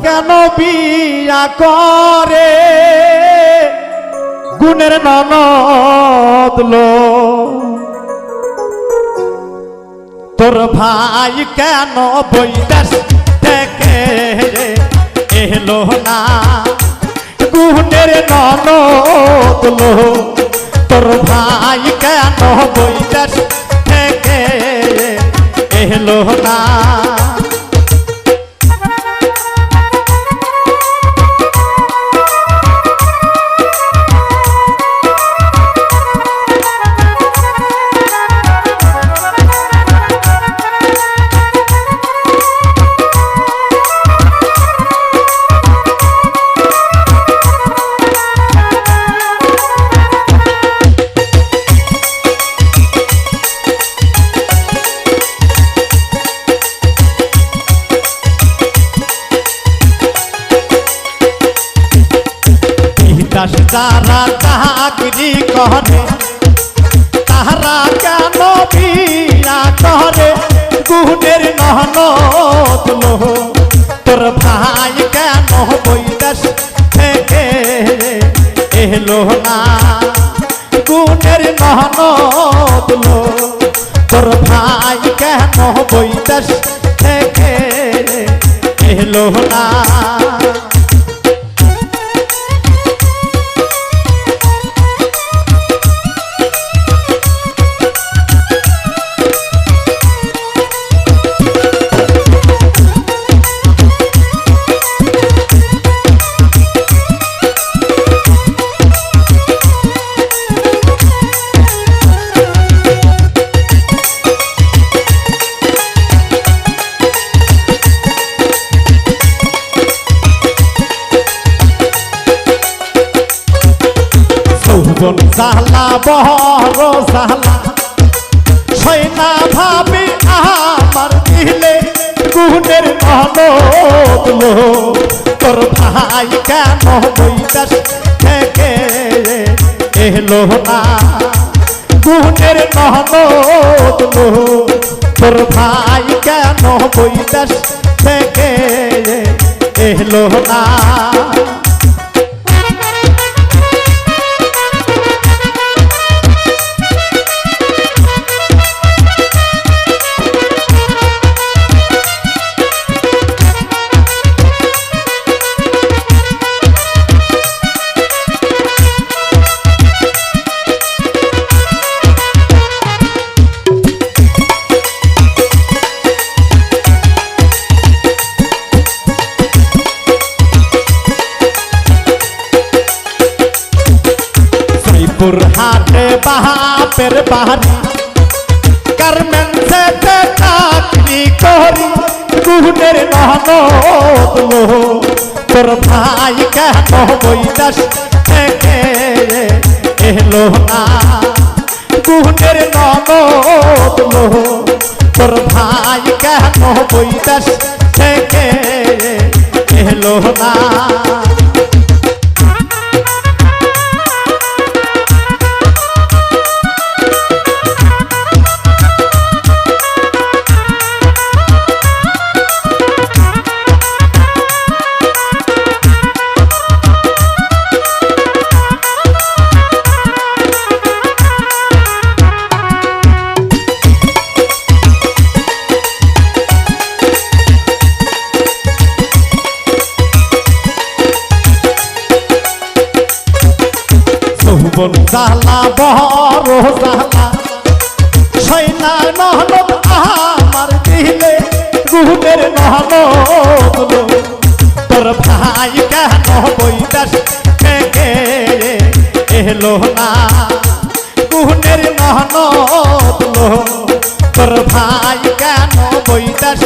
কেন বিয়া করে গুণের ননদ লো তোর ভাই কেন বৈদেশ থেকে এলো না গুণের ননদ লো তোর ভাই কেন বৈদেশ থেকে এলো না যারা চাকরি করে তারা কেন বিয়া করে গুণের ননদ লো তোর ভাই কেন বৈদেশ থেকে এলো না গুণের ননদ লো তোর ভাই কেন বৈদেশ থেকে এলো না জালা বড় জালা সৈনা ভাবি আমার দিলে গুণের ননদ লো তোর ভাই কেন বৈদেশ থেকে এলো না গুণের ননদ লো তোর ভাই কেন বৈদেশ থেকে এলো না হাটে বাপের বাড়ি গার্মেন্টসে চাকরি করি গুণের ননদ লো তোর ভাই কেন বৈদেশ থেকে এলো না গুণের ননদ লো তোর ভাই কেন বৈদেশ থেকে এলো না জালা বড় জালা সৈনা ননদ আমার দিলে গুণের ননদ লো তোর ভাই কেন বৈদেশ থেকে এলো না গুণের ননদ লো তোর ভাই কেন বৈদেশ